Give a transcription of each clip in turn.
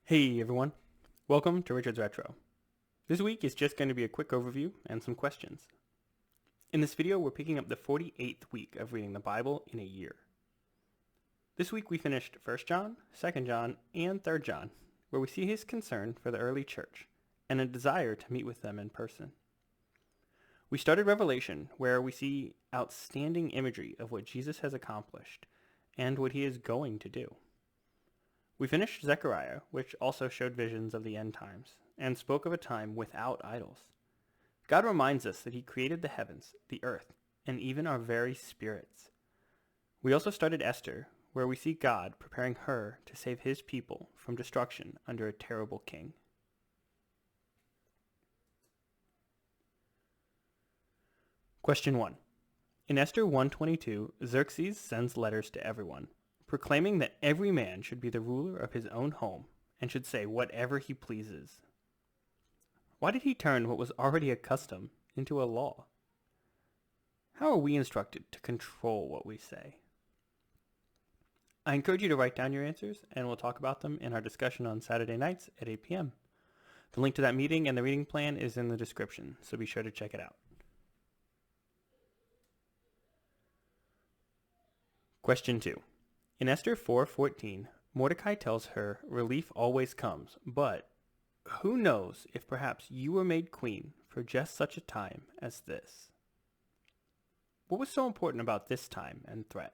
Hey everyone, welcome to Richard's Retro. This week is just going to be a quick overview and some questions. In this video, we're picking up the 48th week of reading the Bible in a year. This week we finished 1 John, 2 John, and 3 John, where we see his concern for the early church and a desire to meet with them in person. We started Revelation, where we see outstanding imagery of what Jesus has accomplished and what he is going to do. We finished Zechariah, which also showed visions of the end times, and spoke of a time without idols. God reminds us that he created the heavens, the earth, and even our very spirits. We also started Esther, where we see God preparing her to save his people from destruction under a terrible king. Question 1. In Esther 1:22, Xerxes sends letters to everyone, proclaiming that every man should be the ruler of his own home and should say whatever he pleases. Why did he turn what was already a custom into a law? How are we instructed to control what we say? I encourage you to write down your answers, and we'll talk about them in our discussion on Saturday nights at 8 p.m. The link to that meeting and the reading plan is in the description, so be sure to check it out. Question 2. In Esther 4:14, Mordecai tells her relief always comes, but who knows if perhaps you were made queen for just such a time as this? What was so important about this time and threat?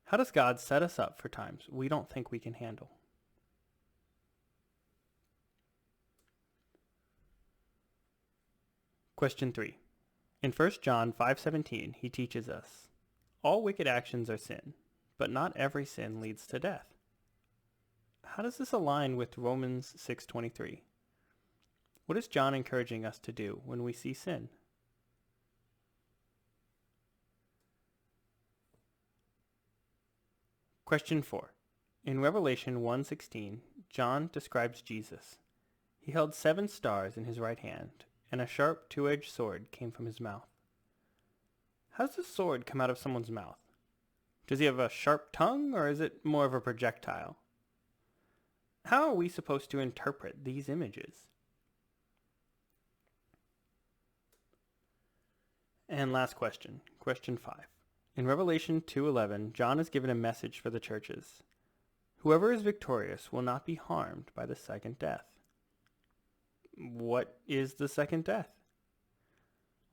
How does God set us up for times we don't think we can handle? Question 3. In 1 John 5:17, he teaches us, all wicked actions are sin, but not every sin leads to death. How does this align with Romans 6:23? What is John encouraging us to do when we see sin? Question 4. In Revelation 1:16, John describes Jesus. He held 7 stars in his right hand, and a sharp 2-edged sword came from his mouth. How does a sword come out of someone's mouth? Does he have a sharp tongue, or is it more of a projectile? How are we supposed to interpret these images? And last question, question 5. In Revelation 2:11, John is given a message for the churches. Whoever is victorious will not be harmed by the second death. What is the second death?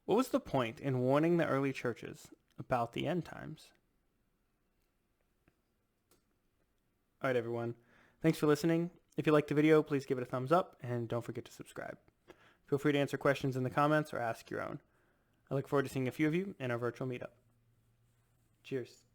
What was the point in warning the early churches about the end times? All right, everyone. Thanks for listening. If you liked the video, please give it a thumbs up and don't forget to subscribe. Feel free to answer questions in the comments or ask your own. I look forward to seeing a few of you in our virtual meetup. Cheers.